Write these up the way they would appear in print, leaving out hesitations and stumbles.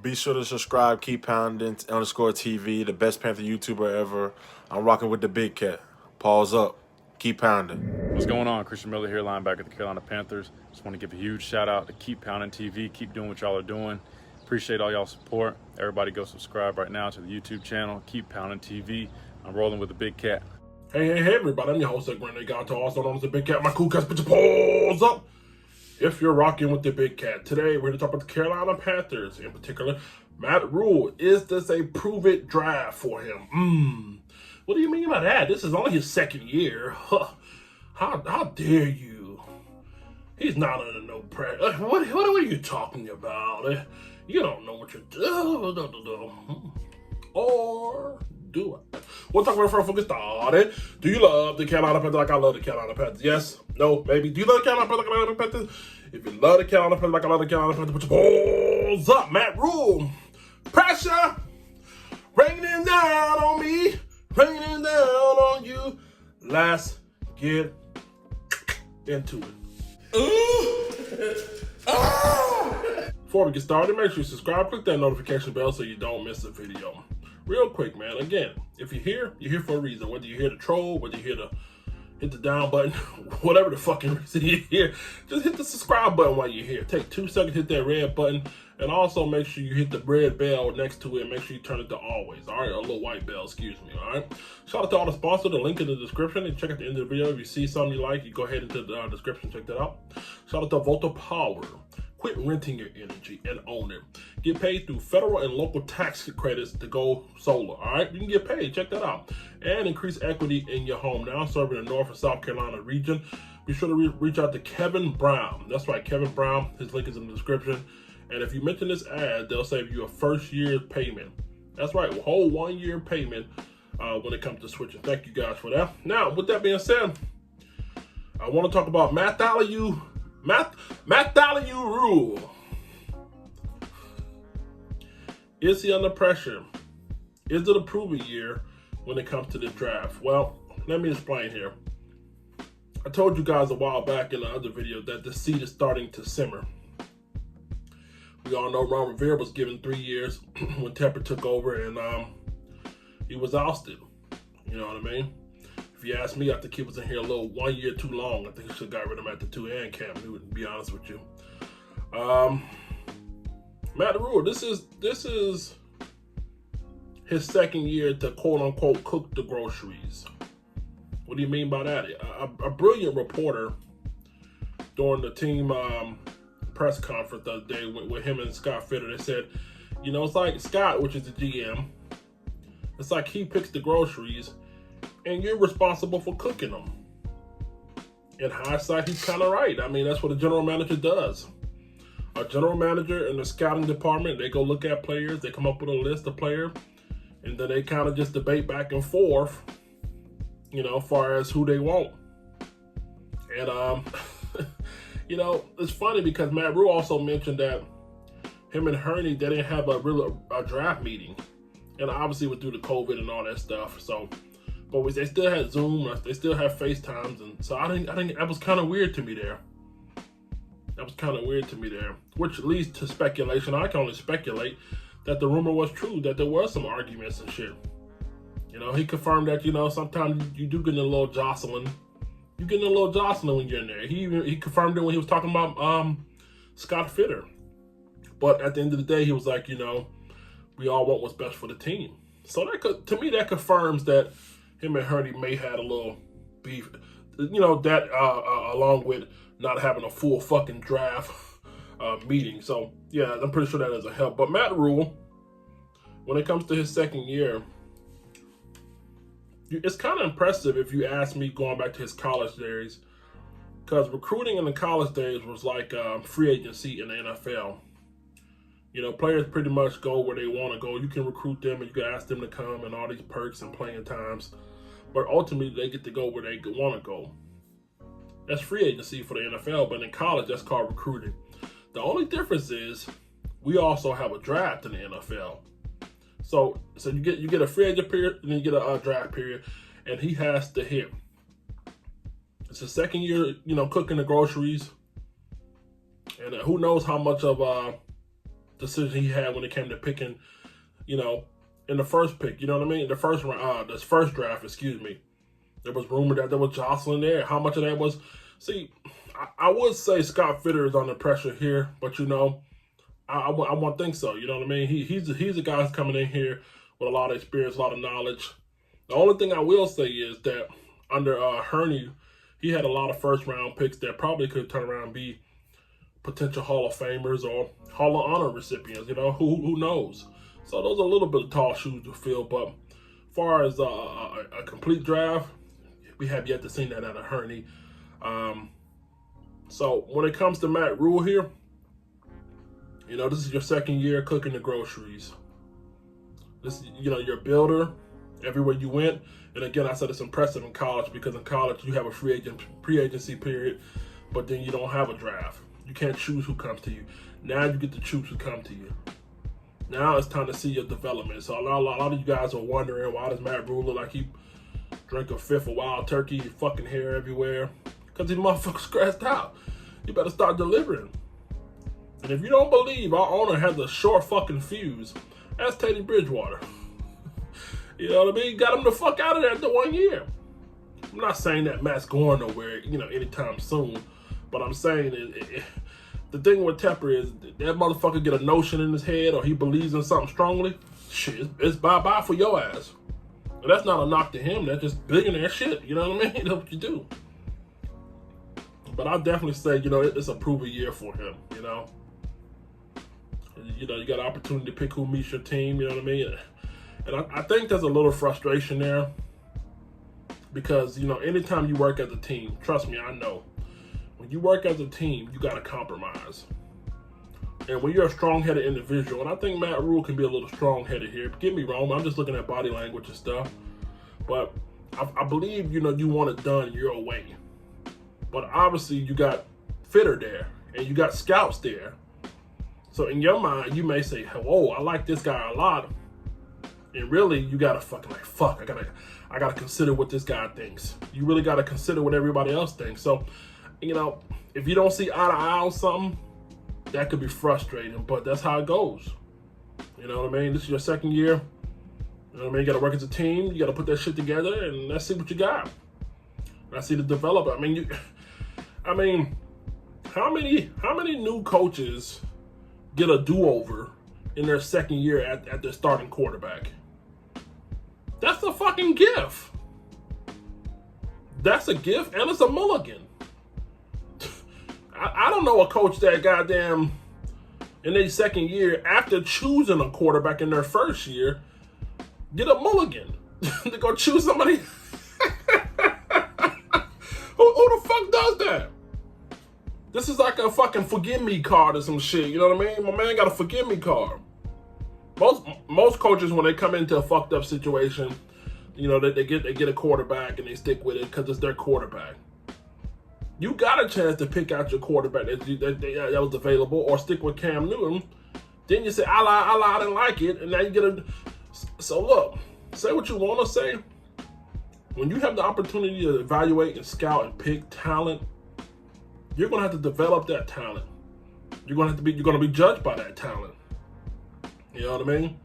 Be sure to subscribe, keep pounding _TV, the best Panther YouTuber ever. I'm rocking with the big cat. Pause up. Keep pounding. What's going on? Christian Miller here, linebacker of the Carolina Panthers. Just want to give a huge shout out to Keep Pounding TV. Keep doing what y'all are doing. Appreciate all y'all support. Everybody go subscribe right now to the YouTube channel, Keep Pounding TV. I'm rolling with the big cat. Hey, everybody. I'm your host, Granny Gato, also known as the big cat. My cool cats, put your paws up if you're rocking with the big cat. Today, we're going to talk about the Carolina Panthers, in particular. Matt Rhule, is this a prove-it draft for him? What do you mean by that? This is only his second year. How dare you? He's not under no pressure. What are you talking about? You don't know what you're doing. Or do I? We'll talk about it before we get started. Do you love the Carolina Panthers like I love the Carolina Panthers? Yes? No? Maybe? Do you love the Carolina Panthers like I love the Panthers? If you love the Carolina Panthers like I love the Carolina Panthers, put your balls up. Matt Rhule. Pressure raining down on me, raining down on you. Let's get into it. Before we get started, make sure you subscribe, click that notification bell so you don't miss a video. Real quick, man. Again, if you're here for a reason. Whether you're here to troll, whether you're here to hit the down button, whatever the fucking reason you're here, just hit the subscribe button while you're here. Take 2 seconds, hit that red button, and also make sure you hit the red bell next to it. Make sure you turn it to always. All right, a little white bell, excuse me. All right. Shout out to all the sponsors. The link in the description, and check out the end of the video. If you see something you like, you go ahead into the description, check that out. Shout out to Avolta Power. Quit renting your energy and own it. Get paid through federal and local tax credits to go solar. All right, you can get paid. Check that out. And increase equity in your home. Now serving the North and South Carolina region. Be sure to reach out to Kbrown. That's right, Kbrown. His link is in the description. And if you mention this ad, they'll save you a first year's payment. That's right, a whole 1 year payment when it comes to switching. Thank you guys for that. Now, with that being said, I want to talk about Matt Rhule. Is he under pressure? Is it a prove-it year when it comes to the draft? Well, let me explain here. I told you guys a while back in the other video that the seed is starting to simmer. We all know Ron Rivera was given 3 years when Tepper took over, and he was ousted. You know what I mean? If you ask me, I think he was in here a little 1 year too long. I think he should have got rid of him at the 2 and Cam Newton, to be honest with you. Matt Rhule, this is his second year to quote unquote cook the groceries. What do you mean by that? A brilliant reporter during the team press conference the other day with him and Scott Fitterer, they said, you know, it's like Scott, which is the GM, it's like he picks the groceries and you're responsible for cooking them. In hindsight, he's kind of right. I mean, that's what a general manager does. A general manager in the scouting department, they go look at players, they come up with a list of players, and then they kind of just debate back and forth, you know, as far as who they want. And, you know, it's funny because Matt Rhule also mentioned that him and Hurney, they didn't have a draft meeting. And obviously it was due to COVID and all that stuff, so... But they still had Zoom, they still have FaceTimes, and so I think that was kind of weird to me there. Which leads to speculation. I can only speculate that the rumor was true, that there was some arguments and shit. You know, he confirmed that, you know, sometimes you do get in a little jostling. You get in a little jostling when you're in there. He confirmed it when he was talking about Scott Fitterer. But at the end of the day, he was like, you know, we all want what's best for the team. So to me, that confirms that him and Hurney may had a little beef, you know, that along with not having a full fucking draft meeting. So, yeah, I'm pretty sure that doesn't help. But Matt Rhule, when it comes to his second year, it's kind of impressive if you ask me going back to his college days, because recruiting in the college days was like free agency in the NFL. You know, players pretty much go where they want to go. You can recruit them and you can ask them to come and all these perks and playing times. But ultimately, they get to go where they want to go. That's free agency for the NFL, but in college, that's called recruiting. The only difference is we also have a draft in the NFL. So you get a free agent period, and then you get a draft period, and he has to hit. It's his second year, you know, cooking the groceries. And who knows how much of decision he had when it came to picking, in the first pick. You know what I mean? The first round, this first draft, excuse me. There was rumor that there was jostling there. How much of that was? See, I would say Scott Fitterer is under pressure here, but I won't think so. You know what I mean? He's a guy who's coming in here with a lot of experience, a lot of knowledge. The only thing I will say is that under Hurney, he had a lot of first round picks that probably could turn around and be potential Hall of Famers or Hall of Honor recipients. Who knows? So those are a little bit of tall shoes to fill. But as far as a complete draft, we have yet to see that out of Hurney. So when it comes to Matt Rhule here, this is your second year cooking the groceries. This, you're a builder everywhere you went. And again, I said it's impressive in college because in college you have a free agency period, but then you don't have a draft. You can't choose who comes to you. Now you get to choose who comes to you. Now it's time to see your development. So a lot of you guys are wondering, why does Matt Rhule look like he drank a fifth of wild turkey, fucking hair everywhere? Because these motherfuckers scratched out. You better start delivering. And if you don't believe our owner has a short fucking fuse, ask Teddy Bridgewater. You know what I mean? Got him the fuck out of there after 1 year. I'm not saying that Matt's going nowhere, anytime soon. But I'm saying the thing with Tepper is that motherfucker get a notion in his head or he believes in something strongly. Shit, it's bye-bye for your ass. And that's not a knock to him. That's just billionaire shit. You know what I mean? That's what you do. But I'll definitely say, it's a proven year for him, You got an opportunity to pick who meets your team, you know what I mean? And I think there's a little frustration there because, anytime you work as a team, trust me, I know. When you work as a team, you got to compromise. And when you're a strong-headed individual, and I think Matt Rhule can be a little strong-headed here. Get me wrong, I'm just looking at body language and stuff. But I believe, you want it done your way. But obviously, you got Fitter there, and you got scouts there. So in your mind, you may say, whoa, I like this guy a lot. And really, you gotta fucking fuck, I gotta consider what this guy thinks. You really gotta consider what everybody else thinks. So, if you don't see eye to eye on something, that could be frustrating, but that's how it goes. You know what I mean? This is your second year. You know what I mean? You gotta work as a team, you gotta put that shit together, and let's see what you got. Let's see the development. How many new coaches get a do-over in their second year at their starting quarterback? That's a fucking gift. That's a gift, and it's a mulligan. I don't know a coach that goddamn in their second year after choosing a quarterback in their first year get a mulligan to go choose somebody. Who the fuck does that? This is like a fucking forgive me card or some shit. You know what I mean? My man got a forgive me card. Most coaches, when they come into a fucked up situation, they get a quarterback and they stick with it because it's their quarterback. You got a chance to pick out your quarterback that was available, or stick with Cam Newton. Then you say, I didn't like it, and now you get a. So look, say what you want to say. When you have the opportunity to evaluate and scout and pick talent, you're gonna have to develop that talent. You're gonna be judged by that talent. You know what I mean?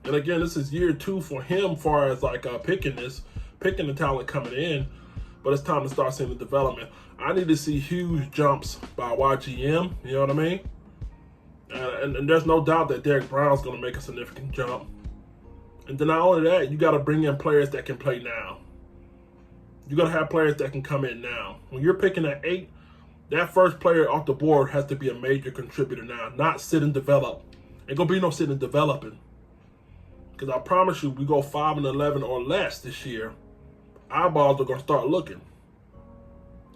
And again, this is year 2 for him, far as picking the talent coming in. But it's time to start seeing the development. I need to see huge jumps by YGM. You know what I mean? And there's no doubt that Derek Brown's gonna make a significant jump. And then not only that, you got to bring in players that can play now. You got to have players that can come in now. When you're picking at 8, that first player off the board has to be a major contributor now, not sit and develop. Ain't gonna be no sitting and developing. Because I promise you, we go 5-11 or less this year, eyeballs are gonna start looking.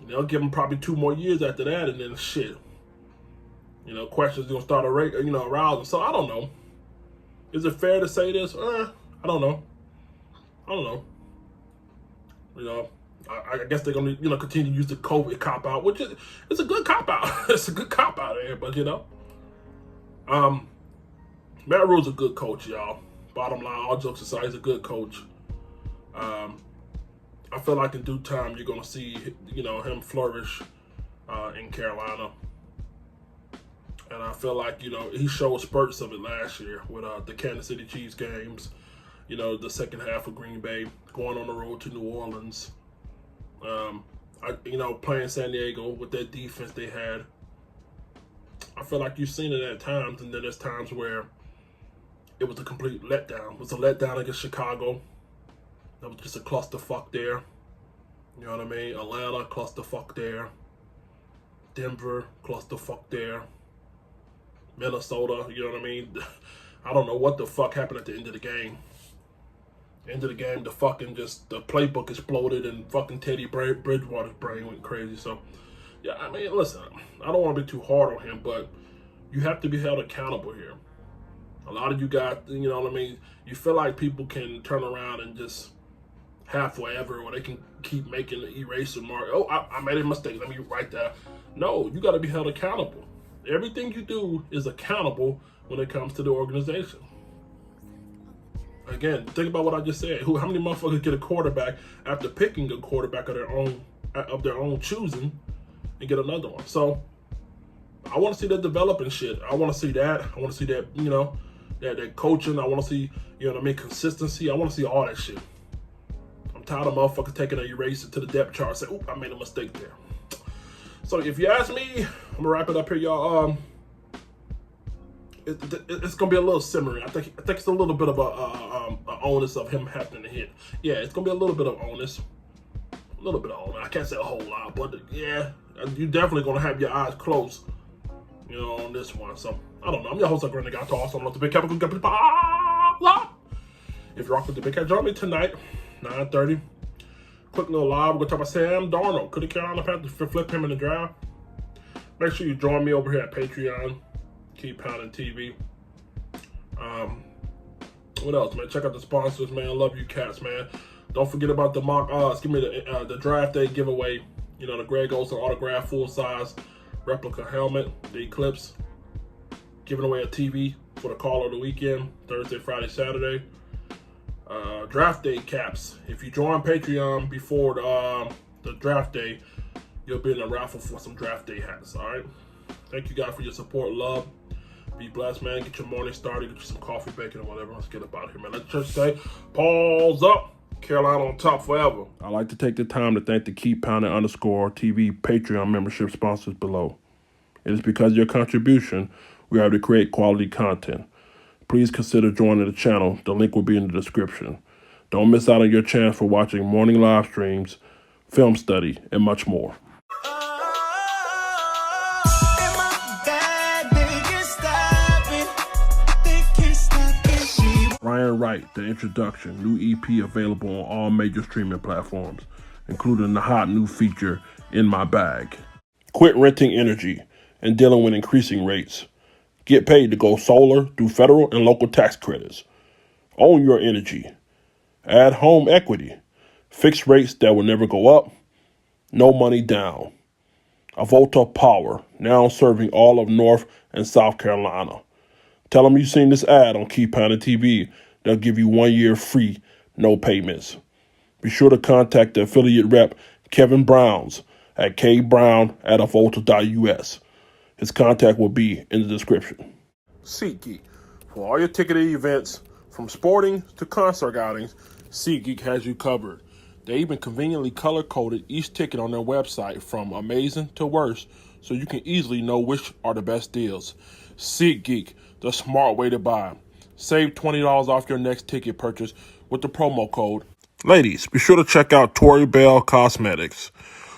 They'll give them probably 2 more years after that, and then shit. Questions gonna start arousing. So I don't know. Is it fair to say this? I don't know. I guess they're gonna continue to use the COVID cop out, which it's a good cop out. It's a good cop out there, but Matt Rhule's a good coach, y'all. Bottom line, all jokes aside, he's a good coach. I feel like in due time you're gonna see him flourish in Carolina. And I feel like, he showed spurts of it last year with the Kansas City Chiefs games, the second half of Green Bay, going on the road to New Orleans, playing San Diego with that defense they had. I feel like you've seen it at times, and then there's times where it was a complete letdown. It was a letdown against Chicago. That was just a clusterfuck there. You know what I mean? Atlanta, clusterfuck there. Denver, clusterfuck there. Minnesota, you know what I mean? I don't know what the fuck happened at the end of the game. End of the game, the playbook exploded and fucking Teddy Bridgewater's brain went crazy. So, yeah, I mean, listen, I don't want to be too hard on him, but you have to be held accountable here. A lot of you guys, you know what I mean? You feel like people can turn around and just have forever, or they can keep making the eraser mark. Oh, I made a mistake. Let me write that. No, you got to be held accountable. Everything you do is accountable when it comes to the organization. Again, think about what I just said. How many motherfuckers get a quarterback after picking a quarterback of their own choosing and get another one? So I want to see that developing shit. I want to see that. I want to see that, that coaching. I want to see, consistency. I want to see all that shit. I'm tired of motherfuckers taking an eraser to the depth chart and say, "Oop, I made a mistake there." So if you ask me, I'm gonna wrap it up here, y'all. It's gonna be a little simmering. I think it's a little bit of a onus of him having to hit. Yeah, it's gonna be a little bit of onus. A little bit of onus. I can't say a whole lot, but yeah, you're definitely gonna have your eyes closed, on this one. So I don't know. I'm your host, Granny Guy Toss. I'm the Big Cat. If you're rocking with the Big Cat, join me tonight, 9:30. Quick little live. We're gonna talk about Sam Darnold. Could the Carolina Panthers flip him in the draft? Make sure you join me over here at Patreon. Keep Pounding TV. What else, man? Check out the sponsors, man. Love you cats, man. Don't forget about the the draft day giveaway. The Greg Olsen autograph full size replica helmet, the Eclipse. Giving away a TV for the call of the weekend, Thursday, Friday, Saturday. Draft day caps. If you join Patreon before the draft day, you'll be in a raffle for some draft day hats. All right. Thank you guys for your support, love. Be blessed, man. Get your morning started. Get you some coffee, bacon, or whatever. Let's get up out of here, man. Let the church say, "Paul's up. Carolina on top forever." I'd like to take the time to thank the Keep Pounding _TV Patreon membership sponsors below. It is because of your contribution we are able to create quality content. Please consider joining the channel. The link will be in the description. Don't miss out on your chance for watching morning live streams, film study, and much more. Ryan Wright, The Introduction, new EP available on all major streaming platforms, including the hot new feature, In My Bag. Quit renting energy and dealing with increasing rates. Get paid to go solar through federal and local tax credits. Own your energy. Add home equity. Fixed rates that will never go up. No money down. Avolta Power, now serving all of North and South Carolina. Tell them you've seen this ad on Keep Pounding TV. They'll give you 1 year free, no payments. Be sure to contact the affiliate rep, Kevin Browns, at Kbrown@Avolta.us. His contact will be in the description. SeatGeek. For all your ticketed events, from sporting to concert outings, SeatGeek has you covered. They even conveniently color-coded each ticket on their website from amazing to worst, so you can easily know which are the best deals. SeatGeek, the smart way to buy. Save $20 off your next ticket purchase with the promo code. Ladies, be sure to check out Tori Bell Cosmetics.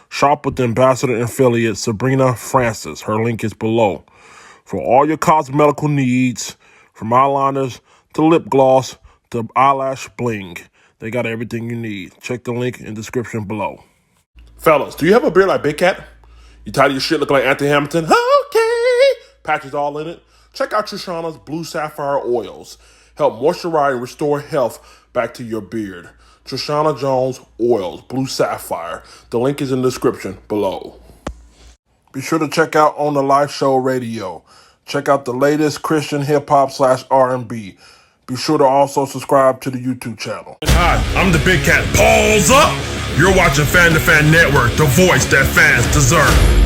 Shop with the ambassador and affiliate Sabrina Francis. Her link is below. For all your cosmetical needs, from eyeliners to lip gloss to eyelash bling, they got everything you need. Check the link in the description below. Fellas, do you have a beard like Big Cat? You tired of your shit looking like Anthony Hamilton? Okay. Patches all in it? Check out Trishana's Blue Sapphire oils. Help moisturize and restore health back to your beard. Trishana Jones Oils, Blue Sapphire. The link is in the description below. Be sure to check out On the Live Show Radio. Check out the latest Christian hip-hop /R&B. Be sure to also subscribe to the YouTube channel. Hi, I'm the Big Cat. Paul's up! You're watching Fan to Fan Network, the voice that fans deserve.